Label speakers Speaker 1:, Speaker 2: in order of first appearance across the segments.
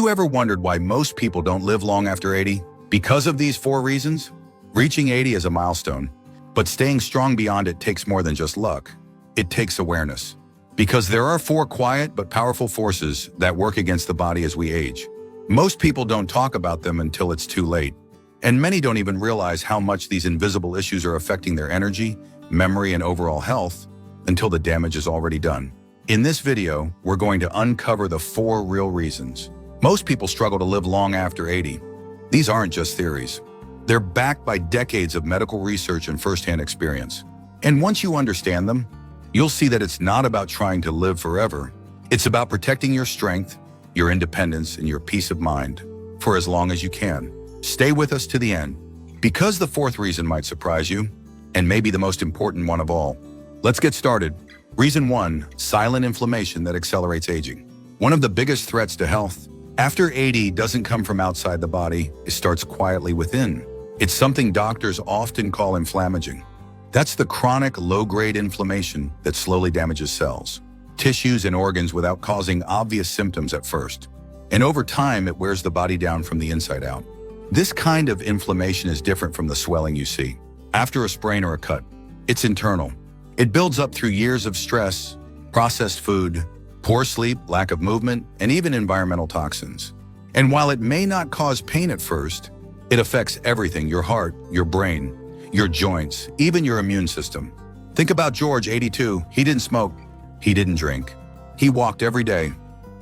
Speaker 1: you ever wondered why most people don't live long after 80? Because of these 4 reasons. Reaching 80 is a milestone, but staying strong beyond it takes more than just luck. It takes awareness. Because there are 4 quiet but powerful forces that work against the body as we age. Most people don't talk about them until it's too late. And many don't even realize how much these invisible issues are affecting their energy, memory, and overall health until the damage is already done. In this video, we're going to uncover the 4 real reasons most people struggle to live long after 80. These aren't just theories. They're backed by decades of medical research and firsthand experience. And once you understand them, you'll see that it's not about trying to live forever. It's about protecting your strength, your independence, and your peace of mind for as long as you can. Stay with us to the end, because the 4th reason might surprise you, and maybe the most important one of all. Let's get started. Reason 1, silent inflammation that accelerates aging. One of the biggest threats to health after 80 doesn't come from outside the body, it starts quietly within. It's something doctors often call inflammaging. That's the chronic low-grade inflammation that slowly damages cells, tissues, and organs without causing obvious symptoms at first. And over time, it wears the body down from the inside out. This kind of inflammation is different from the swelling you see after a sprain or a cut. It's internal. It builds up through years of stress, processed food, poor sleep, lack of movement, and even environmental toxins. And while it may not cause pain at first, it affects everything: your heart, your brain, your joints, even your immune system. Think about George, 82. He didn't smoke. He didn't drink. He walked every day,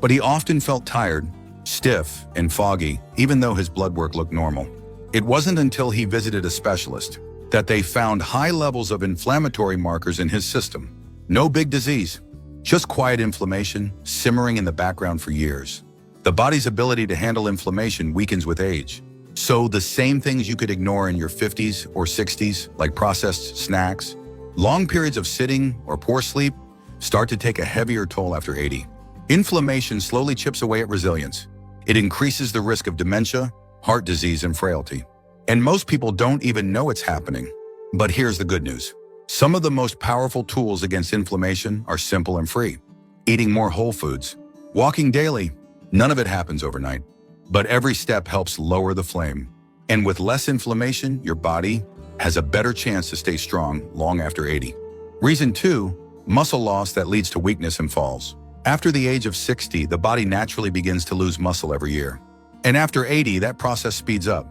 Speaker 1: but he often felt tired, stiff, and foggy, even though his blood work looked normal. It wasn't until he visited a specialist that they found high levels of inflammatory markers in his system. No big disease, just quiet inflammation simmering in the background for years. The body's ability to handle inflammation weakens with age. So the same things you could ignore in your 50s or 60s, like processed snacks, long periods of sitting, or poor sleep, start to take a heavier toll after 80. Inflammation slowly chips away at resilience. It increases the risk of dementia, heart disease, and frailty. And most people don't even know it's happening. But here's the good news. Some of the most powerful tools against inflammation are simple and free. Eating more whole foods, walking daily. None of it happens overnight, but every step helps lower the flame. And with less inflammation, your body has a better chance to stay strong long after 80. Reason 2, muscle loss that leads to weakness and falls. After the age of 60, the body naturally begins to lose muscle every year. And after 80, that process speeds up.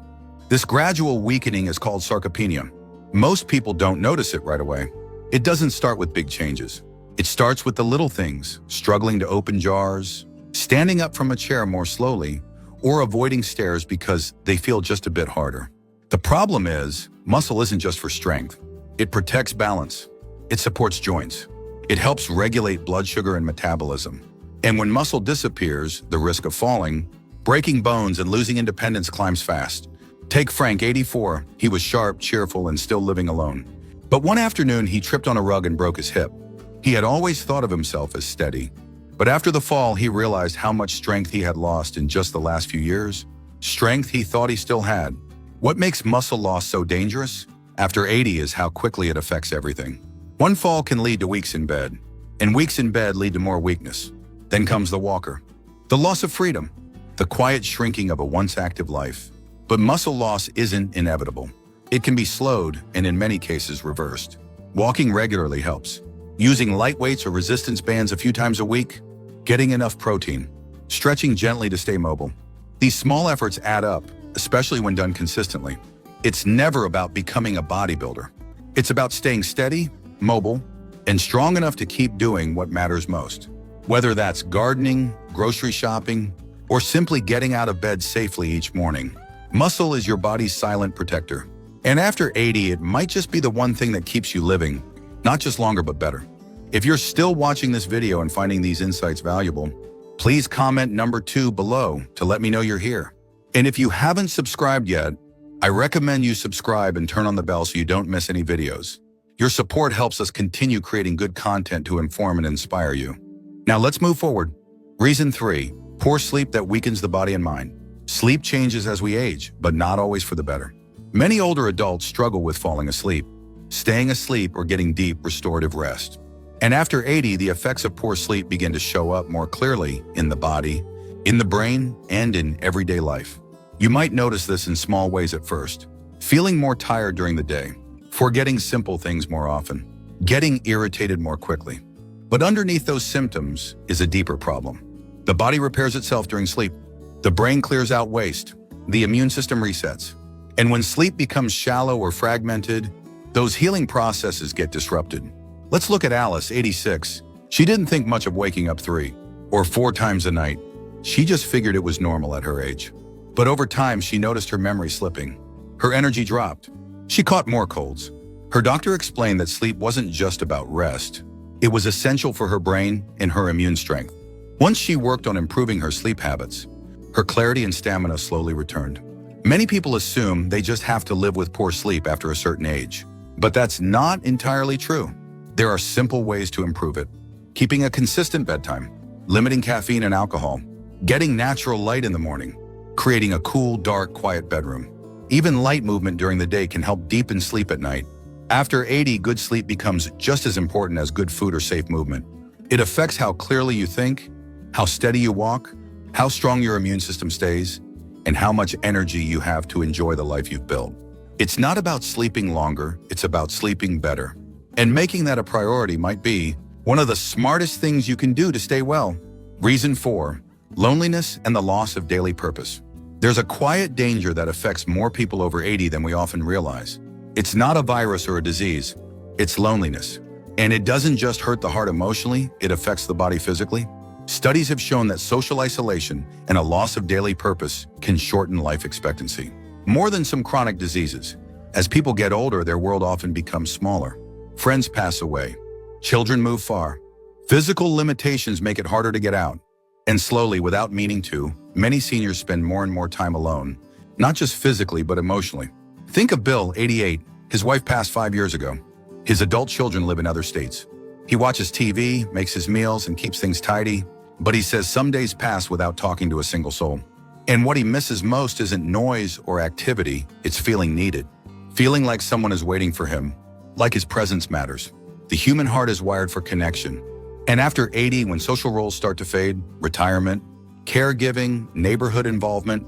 Speaker 1: This gradual weakening is called sarcopenia. Most people don't notice it right away. It doesn't start with big changes. It starts with the little things: struggling to open jars, standing up from a chair more slowly, or avoiding stairs because they feel just a bit harder. The problem is, muscle isn't just for strength. It protects balance. It supports joints. It helps regulate blood sugar and metabolism. And when muscle disappears, the risk of falling, breaking bones, and losing independence climbs fast. Take Frank, 84. He was sharp, cheerful, and still living alone. But one afternoon, he tripped on a rug and broke his hip. He had always thought of himself as steady. But after the fall, he realized how much strength he had lost in just the last few years. Strength he thought he still had. What makes muscle loss so dangerous after 80 is how quickly it affects everything. One fall can lead to weeks in bed, and weeks in bed lead to more weakness. Then comes the walker. The loss of freedom, the quiet shrinking of a once active life. But muscle loss isn't inevitable. It can be slowed and in many cases reversed. Walking regularly helps. Using light weights or resistance bands a few times a week. Getting enough protein. Stretching gently to stay mobile. These small efforts add up, especially when done consistently. It's never about becoming a bodybuilder. It's about staying steady, mobile, and strong enough to keep doing what matters most. Whether that's gardening, grocery shopping, or simply getting out of bed safely each morning. Muscle is your body's silent protector. And after 80, it might just be the one thing that keeps you living, not just longer but better. If you're still watching this video and finding these insights valuable, please comment number 2 below to let me know you're here. And if you haven't subscribed yet, I recommend you subscribe and turn on the bell so you don't miss any videos. Your support helps us continue creating good content to inform and inspire you. Now let's move forward. Reason 3, poor sleep that weakens the body and mind. Sleep changes as we age, but not always for the better. Many older adults struggle with falling asleep, staying asleep, or getting deep restorative rest. And after 80, the effects of poor sleep begin to show up more clearly in the body, in the brain and in everyday life. You might notice this in small ways at first. Feeling more tired during the day, forgetting simple things more often, getting irritated more quickly. But underneath those symptoms is a deeper problem. The body repairs itself during sleep. The brain clears out waste. The immune system resets. And when sleep becomes shallow or fragmented, those healing processes get disrupted. Let's look at Alice, 86. She didn't think much of waking up 3 or 4 times a night. She just figured it was normal at her age. But over time, she noticed her memory slipping. Her energy dropped. She caught more colds. Her doctor explained that sleep wasn't just about rest. It was essential for her brain and her immune strength. Once she worked on improving her sleep habits, her clarity and stamina slowly returned. Many people assume they just have to live with poor sleep after a certain age. But that's not entirely true. There are simple ways to improve it. Keeping a consistent bedtime, limiting caffeine and alcohol, getting natural light in the morning, creating a cool, dark, quiet bedroom. Even light movement during the day can help deepen sleep at night. After 80, good sleep becomes just as important as good food or safe movement. It affects how clearly you think, how steady you walk, how strong your immune system stays, and how much energy you have to enjoy the life you've built. It's not about sleeping longer, it's about sleeping better. And making that a priority might be one of the smartest things you can do to stay well. Reason 4, loneliness and the loss of daily purpose. There's a quiet danger that affects more people over 80 than we often realize. It's not a virus or a disease, it's loneliness. And it doesn't just hurt the heart emotionally, it affects the body physically. Studies have shown that social isolation and a loss of daily purpose can shorten life expectancy. More than some chronic diseases. As people get older, their world often becomes smaller. Friends pass away. Children move far. Physical limitations make it harder to get out. And slowly, without meaning to, many seniors spend more and more time alone, not just physically, but emotionally. Think of Bill, 88. His wife passed 5 years ago. His adult children live in other states. He watches TV, makes his meals, and keeps things tidy, but he says some days pass without talking to a single soul. And what he misses most isn't noise or activity, it's feeling needed. Feeling like someone is waiting for him, like his presence matters. The human heart is wired for connection. And after 80, when social roles start to fade, retirement, caregiving, neighborhood involvement,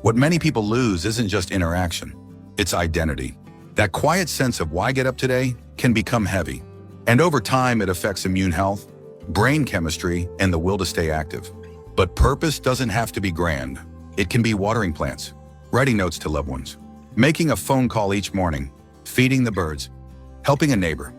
Speaker 1: what many people lose isn't just interaction, it's identity. That quiet sense of why get up today can become heavy. And over time, it affects immune health, brain chemistry, and the will to stay active. But purpose doesn't have to be grand. It can be watering plants, writing notes to loved ones, making a phone call each morning, feeding the birds, helping a neighbor.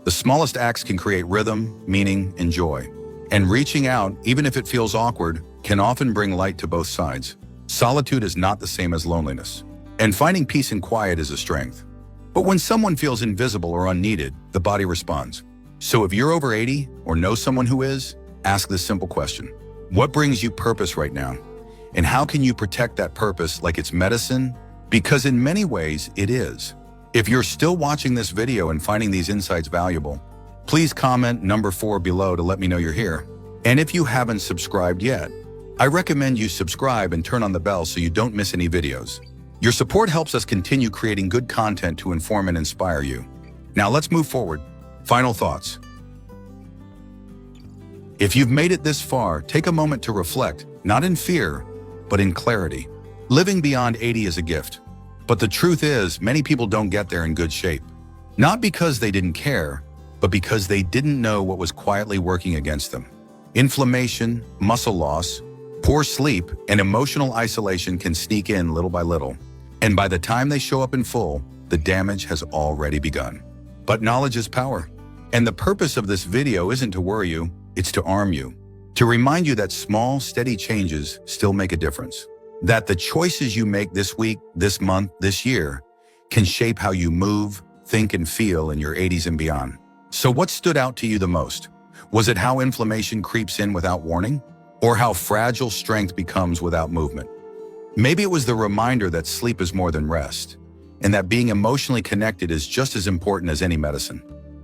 Speaker 1: The smallest acts can create rhythm, meaning, and joy. And reaching out, even if it feels awkward, can often bring light to both sides. Solitude is not the same as loneliness. And finding peace and quiet is a strength. But when someone feels invisible or unneeded, the body responds. So if you're over 80 or know someone who is, ask this simple question. What brings you purpose right now? And how can you protect that purpose like it's medicine? Because in many ways, it is. If you're still watching this video and finding these insights valuable, please comment number 4 below to let me know you're here. And if you haven't subscribed yet, I recommend you subscribe and turn on the bell so you don't miss any videos. Your support helps us continue creating good content to inform and inspire you. Now let's move forward. Final thoughts. If you've made it this far, take a moment to reflect, not in fear, but in clarity. Living beyond 80 is a gift. But the truth is, many people don't get there in good shape. Not because they didn't care, but because they didn't know what was quietly working against them. Inflammation, muscle loss, poor sleep, and emotional isolation can sneak in little by little. And by the time they show up in full, the damage has already begun. But knowledge is power. And the purpose of this video isn't to worry you, it's to arm you. To remind you that small, steady changes still make a difference. That the choices you make this week, this month, this year can shape how you move, think, and feel in your 80s and beyond. So what stood out to you the most? Was it how inflammation creeps in without warning? Or how fragile strength becomes without movement? Maybe it was the reminder that sleep is more than rest, and that being emotionally connected is just as important as any medicine.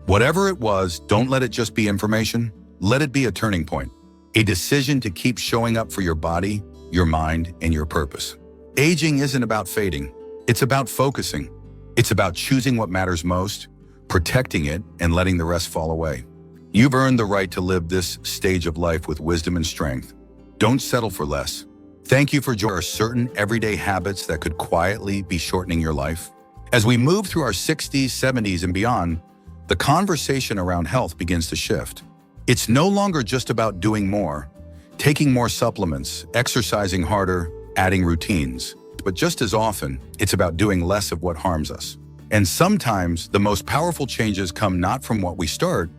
Speaker 1: Whatever it was, don't let it just be information. Let it be a turning point. A decision to keep showing up for your body, your mind, and your purpose. Aging isn't about fading. It's about focusing. It's about choosing what matters most, protecting it, and letting the rest fall away. You've earned the right to live this stage of life with wisdom and strength. Don't settle for less. Thank you for joining certain everyday habits that could quietly be shortening your life. As we move through our 60s, 70s, and beyond, the conversation around health begins to shift. It's no longer just about doing more, taking more supplements, exercising harder, adding routines. But just as often, it's about doing less of what harms us. And sometimes the most powerful changes come not from what we start,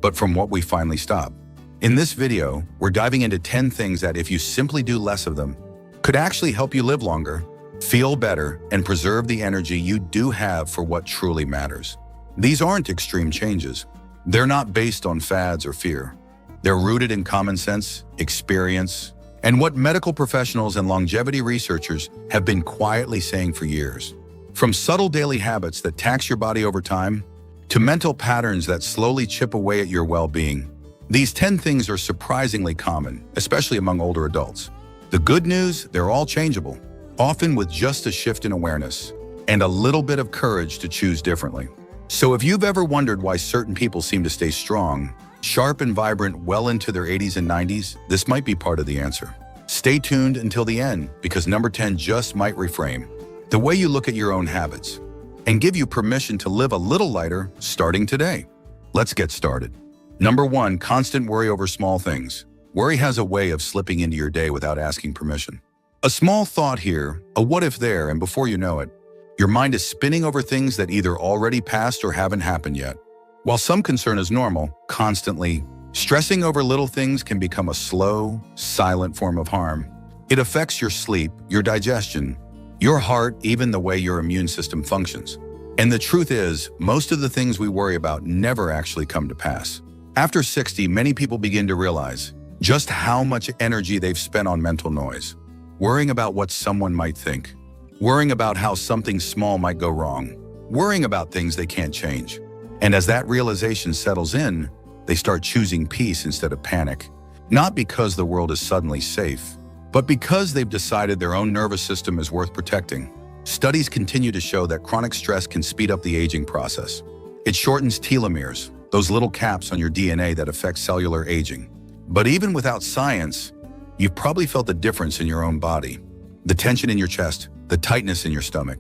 Speaker 1: but from what we finally stop. In this video, we're diving into 10 things that, if you simply do less of them, could actually help you live longer, feel better, and preserve the energy you do have for what truly matters. These aren't extreme changes. They're not based on fads or fear. They're rooted in common sense, experience, and what medical professionals and longevity researchers have been quietly saying for years. From subtle daily habits that tax your body over time, to mental patterns that slowly chip away at your well-being, these 10 things are surprisingly common, especially among older adults. The good news, they're all changeable, often with just a shift in awareness and a little bit of courage to choose differently. So if you've ever wondered why certain people seem to stay strong, sharp and vibrant well into their 80s and 90s, this might be part of the answer. Stay tuned until the end, because number 10 just might reframe the way you look at your own habits and give you permission to live a little lighter starting today. Let's get started. Number 1, constant worry over small things. Worry has a way of slipping into your day without asking permission. A small thought here, a what if there, and before you know it, your mind is spinning over things that either already passed or haven't happened yet. While some concern is normal, constantly stressing over little things can become a slow, silent form of harm. It affects your sleep, your digestion, your heart, even the way your immune system functions. And the truth is, most of the things we worry about never actually come to pass. After 60, many people begin to realize just how much energy they've spent on mental noise, worrying about what someone might think, worrying about how something small might go wrong, worrying about things they can't change. And as that realization settles in, they start choosing peace instead of panic, not because the world is suddenly safe, but because they've decided their own nervous system is worth protecting. Studies continue to show that chronic stress can speed up the aging process. It shortens telomeres, those little caps on your DNA that affect cellular aging. But even without science, you've probably felt the difference in your own body. The tension in your chest, the tightness in your stomach,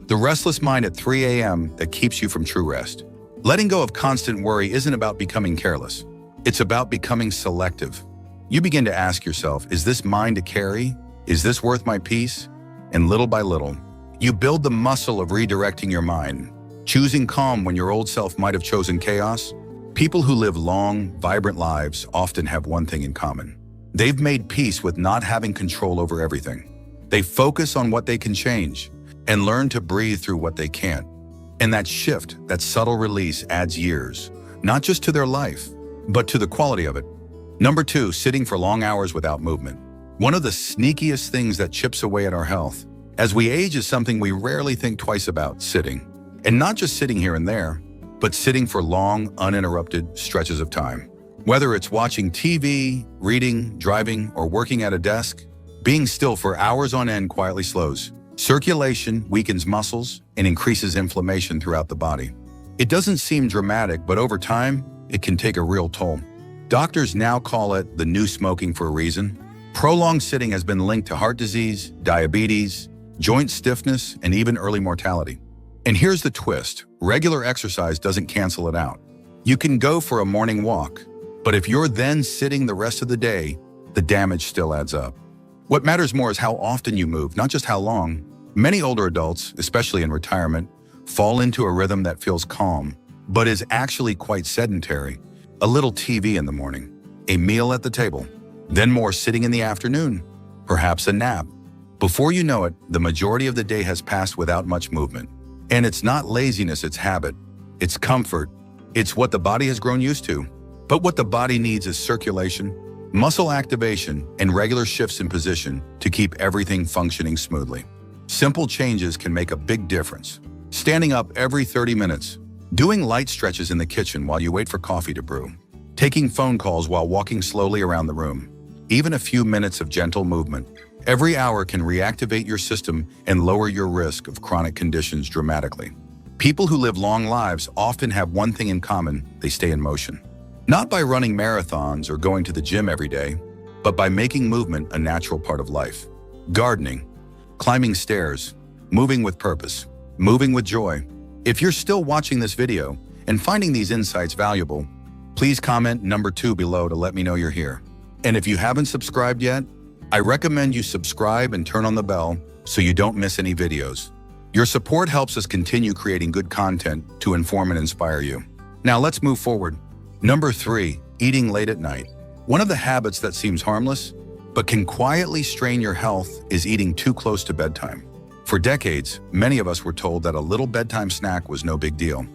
Speaker 1: the restless mind at 3 a.m. that keeps you from true rest. Letting go of constant worry isn't about becoming careless. It's about becoming selective. You begin to ask yourself, is this mine to carry? Is this worth my peace? And little by little, you build the muscle of redirecting your mind, choosing calm when your old self might have chosen chaos. People who live long, vibrant lives often have one thing in common. They've made peace with not having control over everything. They focus on what they can change and learn to breathe through what they can't. And that shift, that subtle release, adds years, not just to their life, but to the quality of it. Number 2, sitting for long hours without movement. One of the sneakiest things that chips away at our health as we age is something we rarely think twice about: sitting. And not just sitting here and there, but sitting for long, uninterrupted stretches of time. Whether it's watching TV, reading, driving, or working at a desk, being still for hours on end quietly slows circulation, weakens muscles, and increases inflammation throughout the body. It doesn't seem dramatic, but over time, it can take a real toll. Doctors now call it the new smoking for a reason. Prolonged sitting has been linked to heart disease, diabetes, joint stiffness, and even early mortality. And here's the twist: regular exercise doesn't cancel it out. You can go for a morning walk, but if you're then sitting the rest of the day, the damage still adds up. What matters more is how often you move, not just how long. Many older adults, especially in retirement, fall into a rhythm that feels calm, but is actually quite sedentary. A little TV in the morning, a meal at the table, then more sitting in the afternoon, perhaps a nap. Before you know it, the majority of the day has passed without much movement. And it's not laziness, it's habit. It's comfort. It's what the body has grown used to. But what the body needs is circulation, muscle activation, and regular shifts in position to keep everything functioning smoothly. Simple changes can make a big difference. Standing up every 30 minutes, doing light stretches in the kitchen while you wait for coffee to brew, taking phone calls while walking slowly around the room, even a few minutes of gentle movement. Every hour can reactivate your system and lower your risk of chronic conditions dramatically. People who live long lives often have one thing in common: they stay in motion. Not by running marathons or going to the gym every day, but by making movement a natural part of life. Gardening, climbing stairs, moving with purpose, moving with joy. If you're still watching this video and finding these insights valuable, please comment number 2 below to let me know you're here. And if you haven't subscribed yet, I recommend you subscribe and turn on the bell so you don't miss any videos. Your support helps us continue creating good content to inform and inspire you. Now let's move forward. Number 3, eating late at night. One of the habits that seems harmless, but can quietly strain your health is eating too close to bedtime. For decades, many of us were told that a little bedtime snack was no big deal.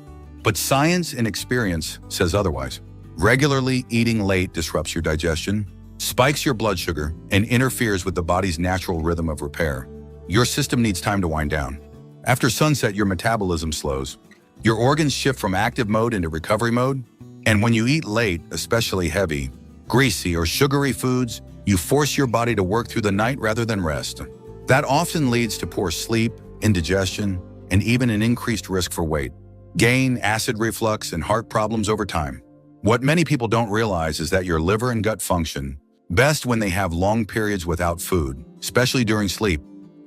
Speaker 1: But science and experience says otherwise. Regularly eating late disrupts your digestion, spikes your blood sugar, and interferes with the body's natural rhythm of repair. Your system needs time to wind down. After sunset, your metabolism slows. Your organs shift from active mode into recovery mode. And when you eat late, especially heavy, greasy, or sugary foods, you force your body to work through the night rather than rest. That often leads to poor sleep, indigestion, and even an increased risk for weight gain, acid reflux, and heart problems over time. What many people don't realize is that your liver and gut function best when they have long periods without food, especially during sleep.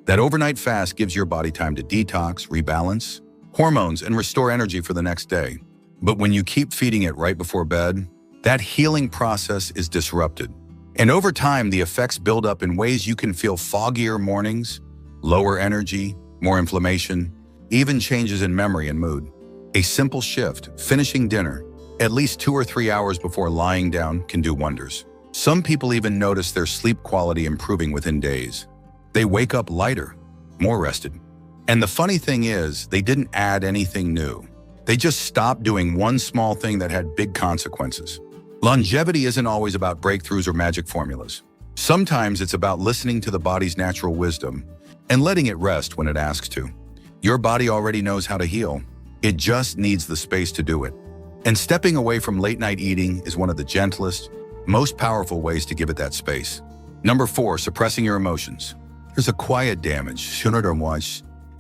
Speaker 1: That overnight fast gives your body time to detox, rebalance hormones, and restore energy for the next day. But when you keep feeding it right before bed, that healing process is disrupted. And over time, the effects build up in ways you can feel foggier mornings, lower energy, more inflammation, even changes in memory and mood. A simple shift, finishing dinner, at least 2 or 3 hours before lying down, can do wonders. Some people even notice their sleep quality improving within days. They wake up lighter, more rested. And the funny thing is, they didn't add anything new. They just stopped doing one small thing that had big consequences. Longevity isn't always about breakthroughs or magic formulas. Sometimes it's about listening to the body's natural wisdom and letting it rest when it asks to. Your body already knows how to heal. It just needs the space to do it. And stepping away from late-night eating is one of the gentlest, most powerful ways to give it that space. Number 4, suppressing your emotions. There's a quiet damage,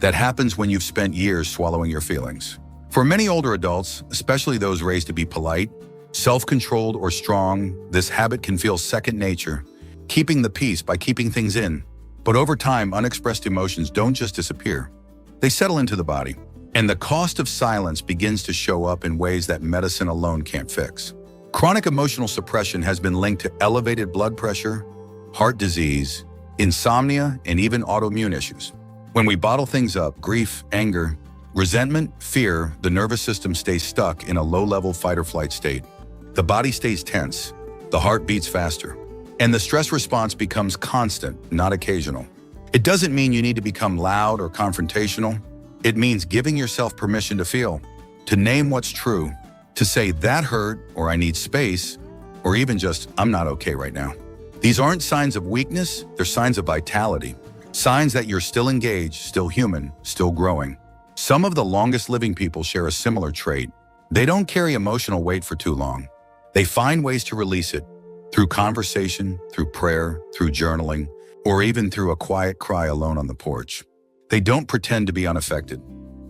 Speaker 1: that happens when you've spent years swallowing your feelings. For many older adults, especially those raised to be polite, self-controlled, or strong, this habit can feel second nature, keeping the peace by keeping things in. But over time, unexpressed emotions don't just disappear. They settle into the body. And the cost of silence begins to show up in ways that medicine alone can't fix. Chronic emotional suppression has been linked to elevated blood pressure, heart disease, insomnia, and even autoimmune issues. When we bottle things up, grief, anger, resentment, fear, the nervous system stays stuck in a low-level fight-or-flight state. The body stays tense, the heart beats faster, and the stress response becomes constant, not occasional. It doesn't mean you need to become loud or confrontational. It means giving yourself permission to feel, to name what's true, to say that hurt, or I need space, or even just I'm not okay right now. These aren't signs of weakness, they're signs of vitality, signs that you're still engaged, still human, still growing. Some of the longest living people share a similar trait. They don't carry emotional weight for too long. They find ways to release it through conversation, through prayer, through journaling, or even through a quiet cry alone on the porch. They don't pretend to be unaffected.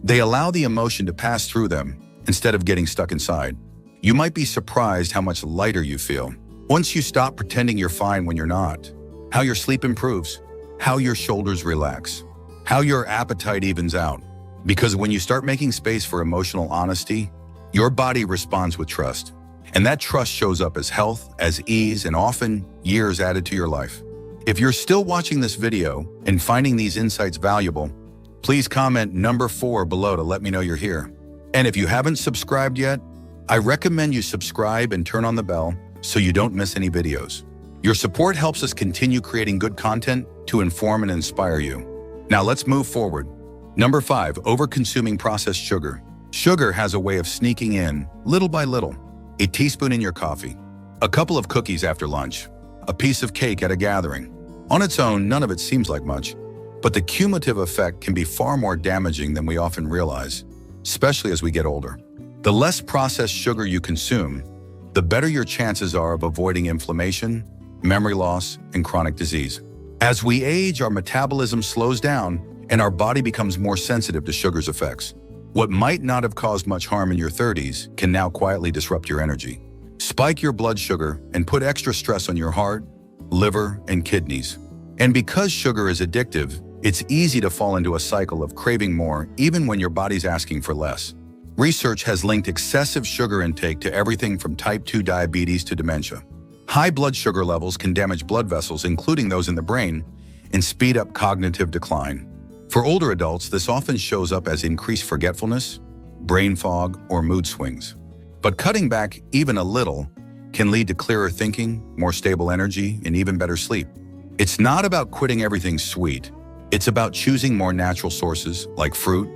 Speaker 1: They allow the emotion to pass through them instead of getting stuck inside. You might be surprised how much lighter you feel once you stop pretending you're fine when you're not. How your sleep improves, how your shoulders relax, how your appetite evens out. Because when you start making space for emotional honesty, your body responds with trust. And that trust shows up as health, as ease, and often years added to your life. If you're still watching this video and finding these insights valuable, please comment number 4 below to let me know you're here. And if you haven't subscribed yet, I recommend you subscribe and turn on the bell so you don't miss any videos. Your support helps us continue creating good content to inform and inspire you. Now let's move forward. Number 5, over-consuming processed sugar. Sugar has a way of sneaking in, little by little. A teaspoon in your coffee, a couple of cookies after lunch, a piece of cake at a gathering. On its own, none of it seems like much, but the cumulative effect can be far more damaging than we often realize, especially as we get older. The less processed sugar you consume, the better your chances are of avoiding inflammation, memory loss, and chronic disease. As we age, our metabolism slows down and our body becomes more sensitive to sugar's effects. What might not have caused much harm in your 30s can now quietly disrupt your energy, spike your blood sugar, and put extra stress on your heart, liver, and kidneys. And because sugar is addictive, it's easy to fall into a cycle of craving more even when your body's asking for less. Research has linked excessive sugar intake to everything from type 2 diabetes to dementia. High blood sugar levels can damage blood vessels, including those in the brain, and speed up cognitive decline. For older adults, this often shows up as increased forgetfulness, brain fog, or mood swings. But cutting back even a little can lead to clearer thinking, more stable energy, and even better sleep. It's not about quitting everything sweet. It's about choosing more natural sources like fruit,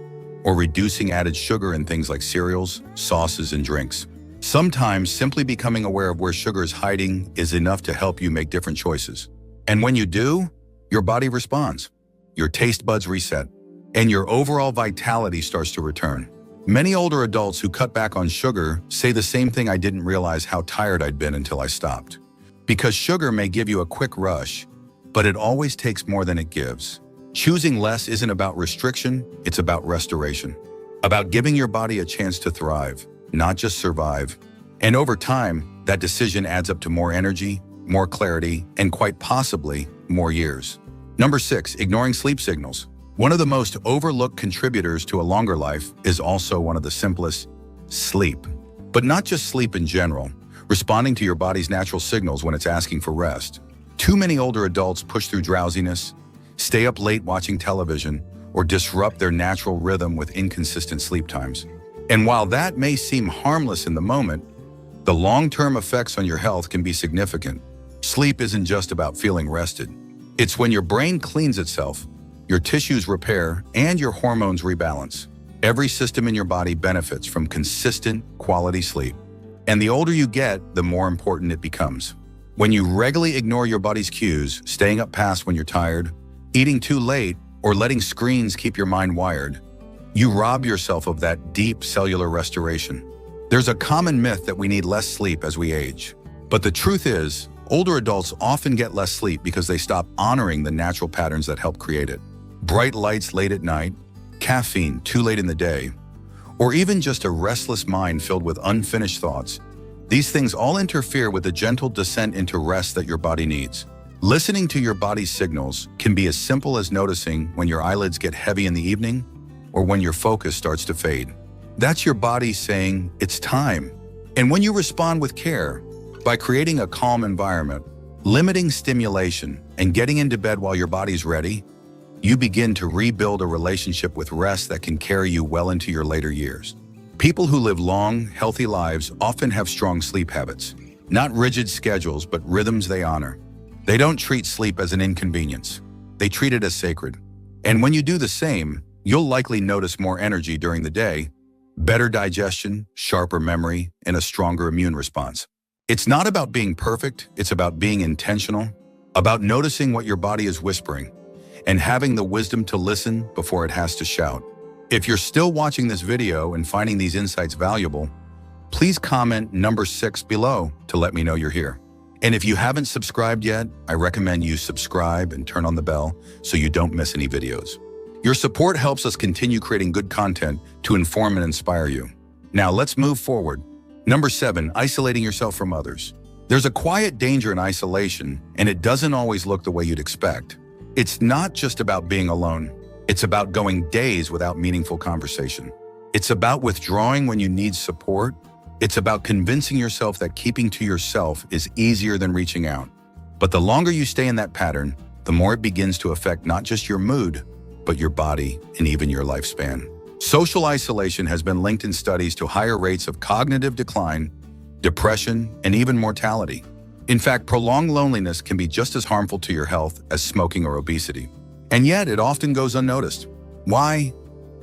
Speaker 1: or reducing added sugar in things like cereals, sauces, and drinks. Sometimes simply becoming aware of where sugar is hiding is enough to help you make different choices. And when you do, your body responds, your taste buds reset, and your overall vitality starts to return. Many older adults who cut back on sugar say the same thing: I didn't realize how tired I'd been until I stopped. Because sugar may give you a quick rush, but it always takes more than it gives. Choosing less isn't about restriction, it's about restoration. About giving your body a chance to thrive, not just survive. And over time, that decision adds up to more energy, more clarity, and quite possibly more years. Number 6, ignoring sleep signals. One of the most overlooked contributors to a longer life is also one of the simplest: sleep. But not just sleep in general, responding to your body's natural signals when it's asking for rest. Too many older adults push through drowsiness, stay up late watching television, or disrupt their natural rhythm with inconsistent sleep times. And while that may seem harmless in the moment, the long-term effects on your health can be significant. Sleep isn't just about feeling rested. It's when your brain cleans itself, your tissues repair, and your hormones rebalance. Every system in your body benefits from consistent, quality sleep. And the older you get, the more important it becomes. When you regularly ignore your body's cues, staying up past when you're tired, eating too late, or letting screens keep your mind wired, you rob yourself of that deep cellular restoration. There's a common myth that we need less sleep as we age. But the truth is, older adults often get less sleep because they stop honoring the natural patterns that help create it. Bright lights late at night, caffeine too late in the day, or even just a restless mind filled with unfinished thoughts. These things all interfere with the gentle descent into rest that your body needs. Listening to your body's signals can be as simple as noticing when your eyelids get heavy in the evening or when your focus starts to fade. That's your body saying, it's time. And when you respond with care, by creating a calm environment, limiting stimulation, and getting into bed while your body's ready, you begin to rebuild a relationship with rest that can carry you well into your later years. People who live long, healthy lives often have strong sleep habits. Not rigid schedules, but rhythms they honor. They don't treat sleep as an inconvenience. They treat it as sacred. And when you do the same, you'll likely notice more energy during the day, better digestion, sharper memory, and a stronger immune response. It's not about being perfect, it's about being intentional, about noticing what your body is whispering, and having the wisdom to listen before it has to shout. If you're still watching this video and finding these insights valuable, please comment number 6 below to let me know you're here. And if you haven't subscribed yet, I recommend you subscribe and turn on the bell so you don't miss any videos. Your support helps us continue creating good content to inform and inspire you. Now let's move forward. Number 7, isolating yourself from others. There's a quiet danger in isolation, and it doesn't always look the way you'd expect. It's not just about being alone. It's about going days without meaningful conversation. It's about withdrawing when you need support. It's about convincing yourself that keeping to yourself is easier than reaching out. But the longer you stay in that pattern, the more it begins to affect not just your mood, but your body and even your lifespan. Social isolation has been linked in studies to higher rates of cognitive decline, depression, and even mortality. In fact, prolonged loneliness can be just as harmful to your health as smoking or obesity. And yet, it often goes unnoticed. Why?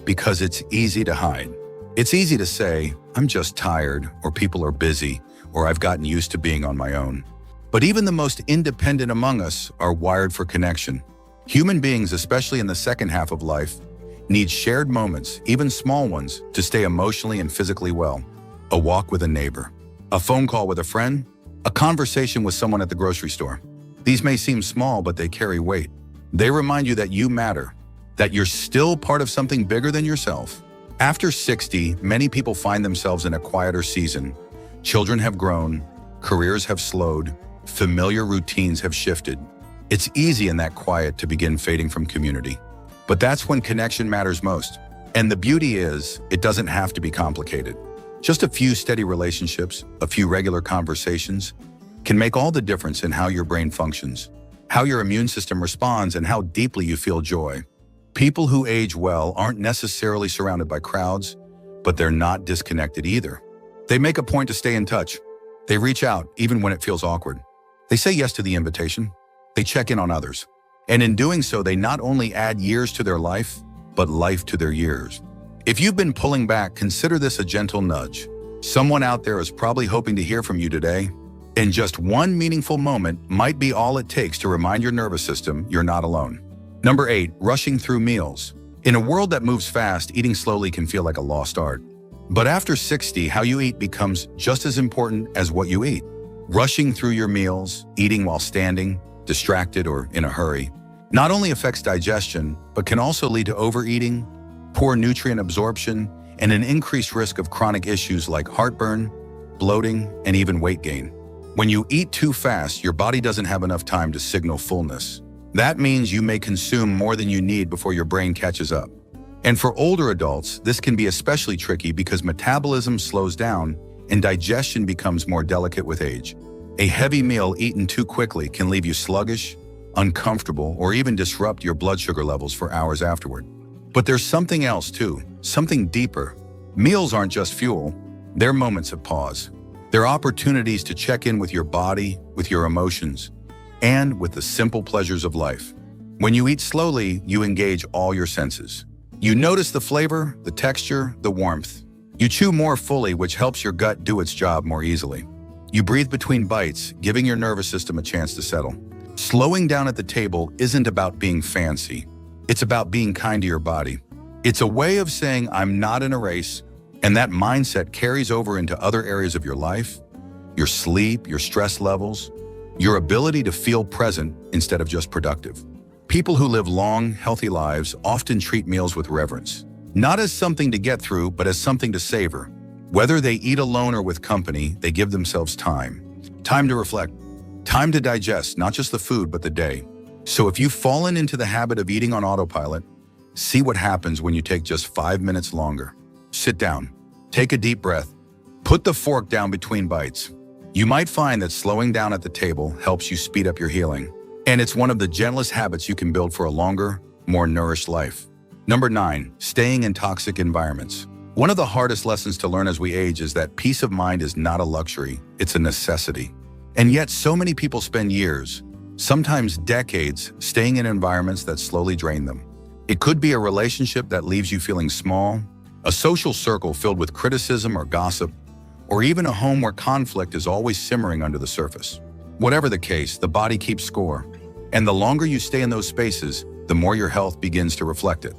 Speaker 1: Because it's easy to hide. It's easy to say, I'm just tired, or people are busy, or I've gotten used to being on my own. But even the most independent among us are wired for connection. Human beings, especially in the second half of life, need shared moments, even small ones, to stay emotionally and physically well. A walk with a neighbor, a phone call with a friend, a conversation with someone at the grocery store. These may seem small, but they carry weight. They remind you that you matter, that you're still part of something bigger than yourself. After 60, many people find themselves in a quieter season. Children have grown, careers have slowed, Familiar routines have shifted. It's easy in that quiet to begin fading from community. But that's when connection matters most. And the beauty is, it doesn't have to be complicated. Just a few steady relationships, a few regular conversations, can make all the difference in how your brain functions, how your immune system responds, and how deeply you feel joy. People who age well aren't necessarily surrounded by crowds, but they're not disconnected either. They make a point to stay in touch. They reach out even when it feels awkward. They say yes to the invitation. They check in on others. And in doing so, they not only add years to their life, but life to their years. If you've been pulling back, consider this a gentle nudge. Someone out there is probably hoping to hear from you today. And just one meaningful moment might be all it takes to remind your nervous system you're not alone. Number 8, rushing through meals. In a world that moves fast, eating slowly can feel like a lost art. But after 60, how you eat becomes just as important as what you eat. Rushing through your meals, eating while standing, distracted or in a hurry, not only affects digestion, but can also lead to overeating, poor nutrient absorption, and an increased risk of chronic issues like heartburn, bloating, and even weight gain. When you eat too fast, your body doesn't have enough time to signal fullness. That means you may consume more than you need before your brain catches up. And for older adults, this can be especially tricky because metabolism slows down and digestion becomes more delicate with age. A heavy meal eaten too quickly can leave you sluggish, uncomfortable, or even disrupt your blood sugar levels for hours afterward. But there's something else too, something deeper. Meals aren't just fuel, they're moments of pause. They're opportunities to check in with your body, with your emotions, and with the simple pleasures of life. When you eat slowly, you engage all your senses. You notice the flavor, the texture, the warmth. You chew more fully, which helps your gut do its job more easily. You breathe between bites, giving your nervous system a chance to settle. Slowing down at the table isn't about being fancy. It's about being kind to your body. It's a way of saying, I'm not in a race, and that mindset carries over into other areas of your life, your sleep, your stress levels, your ability to feel present instead of just productive. People who live long, healthy lives often treat meals with reverence, not as something to get through, but as something to savor. Whether they eat alone or with company, they give themselves time. Time to reflect, time to digest not just the food, but the day. So if you've fallen into the habit of eating on autopilot, see what happens when you take just 5 minutes longer. Sit down, take a deep breath, put the fork down between bites. You might find that slowing down at the table helps you speed up your healing. And it's one of the gentlest habits you can build for a longer, more nourished life. Number 9, staying in toxic environments. One of the hardest lessons to learn as we age is that peace of mind is not a luxury, it's a necessity. And yet so many people spend years, sometimes decades, staying in environments that slowly drain them. It could be a relationship that leaves you feeling small, a social circle filled with criticism or gossip, or even a home where conflict is always simmering under the surface. Whatever the case, the body keeps score. And the longer you stay in those spaces, the more your health begins to reflect it.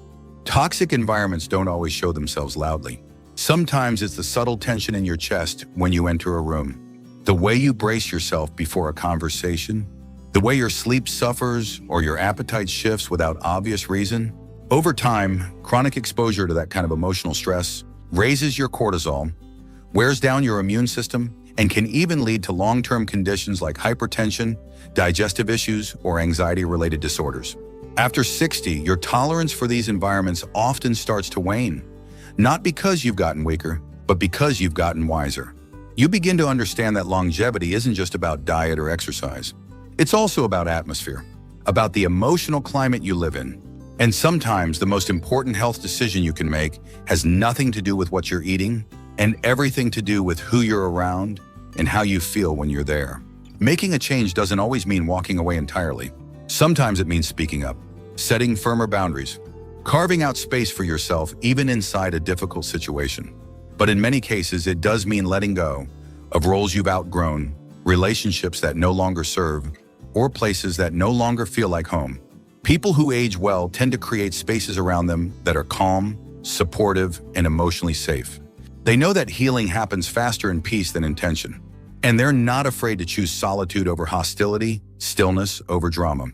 Speaker 1: Toxic environments don't always show themselves loudly. Sometimes it's the subtle tension in your chest when you enter a room, the way you brace yourself before a conversation, the way your sleep suffers or your appetite shifts without obvious reason. Over time, chronic exposure to that kind of emotional stress raises your cortisol, wears down your immune system, and can even lead to long-term conditions like hypertension, digestive issues, or anxiety-related disorders. After 60, your tolerance for these environments often starts to wane, not because you've gotten weaker, but because you've gotten wiser. You begin to understand that longevity isn't just about diet or exercise. It's also about atmosphere, about the emotional climate you live in. And sometimes the most important health decision you can make has nothing to do with what you're eating and everything to do with who you're around and how you feel when you're there. Making a change doesn't always mean walking away entirely. Sometimes it means speaking up, setting firmer boundaries, carving out space for yourself even inside a difficult situation. But in many cases, it does mean letting go of roles you've outgrown, relationships that no longer serve, or places that no longer feel like home. People who age well tend to create spaces around them that are calm, supportive, and emotionally safe. They know that healing happens faster in peace than in tension. And they're not afraid to choose solitude over hostility, stillness over drama.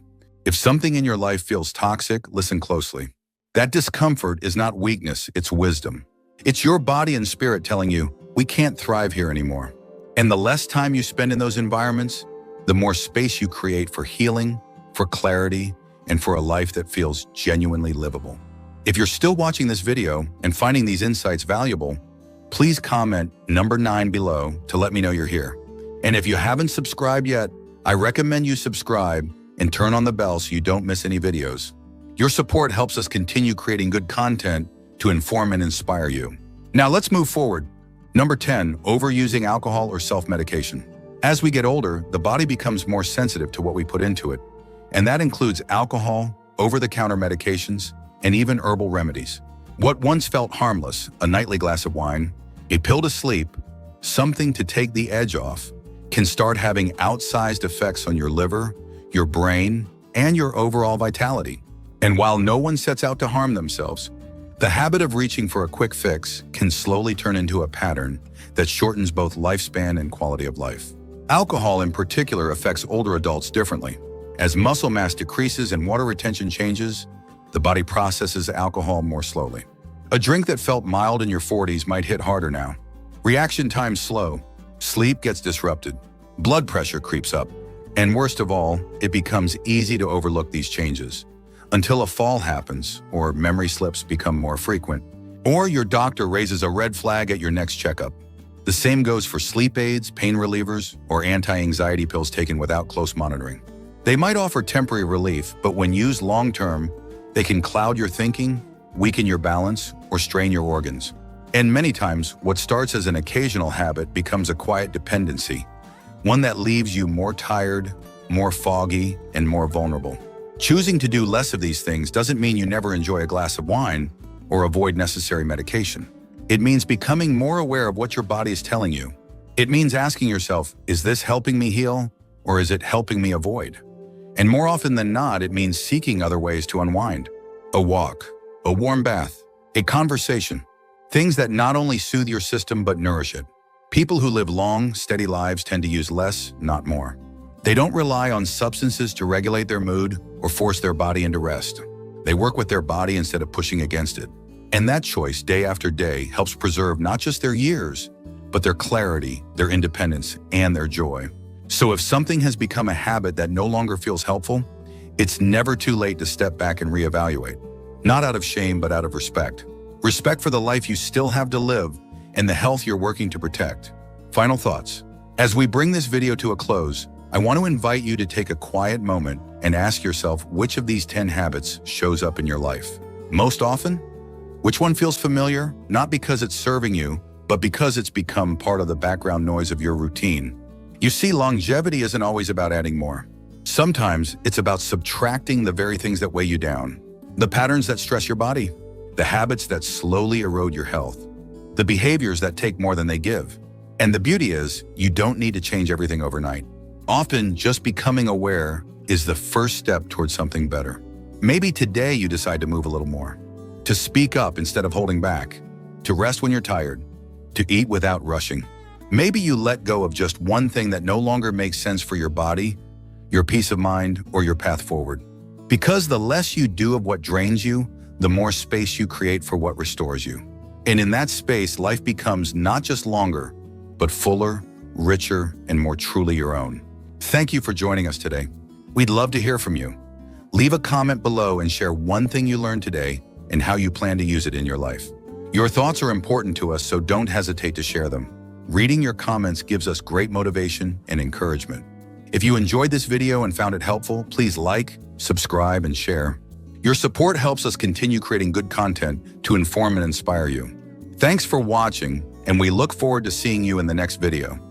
Speaker 1: If something in your life feels toxic, listen closely. That discomfort is not weakness, it's wisdom. It's your body and spirit telling you, we can't thrive here anymore. And the less time you spend in those environments, the more space you create for healing, for clarity, and for a life that feels genuinely livable. If you're still watching this video and finding these insights valuable, please comment number 9 below to let me know you're here. And if you haven't subscribed yet, I recommend you subscribe and turn on the bell so you don't miss any videos. Your support helps us continue creating good content to inform and inspire you. Now let's move forward. Number 10, overusing alcohol or self-medication. As we get older, the body becomes more sensitive to what we put into it, and that includes alcohol, over-the-counter medications, and even herbal remedies. What once felt harmless, a nightly glass of wine, a pill to sleep, something to take the edge off, can start having outsized effects on your liver, your brain, and your overall vitality. And while no one sets out to harm themselves, the habit of reaching for a quick fix can slowly turn into a pattern that shortens both lifespan and quality of life. Alcohol in particular affects older adults differently. As muscle mass decreases and water retention changes, the body processes alcohol more slowly. A drink that felt mild in your 40s might hit harder now. Reaction times slow, sleep gets disrupted, blood pressure creeps up, and worst of all, it becomes easy to overlook these changes until a fall happens or memory slips become more frequent, or your doctor raises a red flag at your next checkup. The same goes for sleep aids, pain relievers, or anti-anxiety pills taken without close monitoring. They might offer temporary relief, but when used long-term, they can cloud your thinking, weaken your balance, or strain your organs. And many times, what starts as an occasional habit becomes a quiet dependency, one that leaves you more tired, more foggy, and more vulnerable. Choosing to do less of these things doesn't mean you never enjoy a glass of wine or avoid necessary medication. It means becoming more aware of what your body is telling you. It means asking yourself, is this helping me heal, or is it helping me avoid? And more often than not, it means seeking other ways to unwind. A walk, a warm bath, a conversation. Things that not only soothe your system but nourish it. People who live long, steady lives tend to use less, not more. They don't rely on substances to regulate their mood or force their body into rest. They work with their body instead of pushing against it. And that choice, day after day, helps preserve not just their years, but their clarity, their independence, and their joy. So if something has become a habit that no longer feels helpful, it's never too late to step back and reevaluate. Not out of shame, but out of respect. Respect for the life you still have to live and the health you're working to protect. Final thoughts. As we bring this video to a close, I want to invite you to take a quiet moment and ask yourself which of these 10 habits shows up in your life. Most often? Which one feels familiar, not because it's serving you, but because it's become part of the background noise of your routine? You see, longevity isn't always about adding more. Sometimes it's about subtracting the very things that weigh you down. The patterns that stress your body, the habits that slowly erode your health, the behaviors that take more than they give. And the beauty is, you don't need to change everything overnight. Often, just becoming aware is the first step towards something better. Maybe today you decide to move a little more, to speak up instead of holding back, to rest when you're tired, to eat without rushing. Maybe you let go of just one thing that no longer makes sense for your body, your peace of mind, or your path forward. Because the less you do of what drains you, the more space you create for what restores you. And in that space, life becomes not just longer, but fuller, richer, and more truly your own. Thank you for joining us today. We'd love to hear from you. Leave a comment below and share one thing you learned today and how you plan to use it in your life. Your thoughts are important to us, so don't hesitate to share them. Reading your comments gives us great motivation and encouragement. If you enjoyed this video and found it helpful, please like, subscribe, and share. Your support helps us continue creating good content to inform and inspire you. Thanks for watching, and we look forward to seeing you in the next video.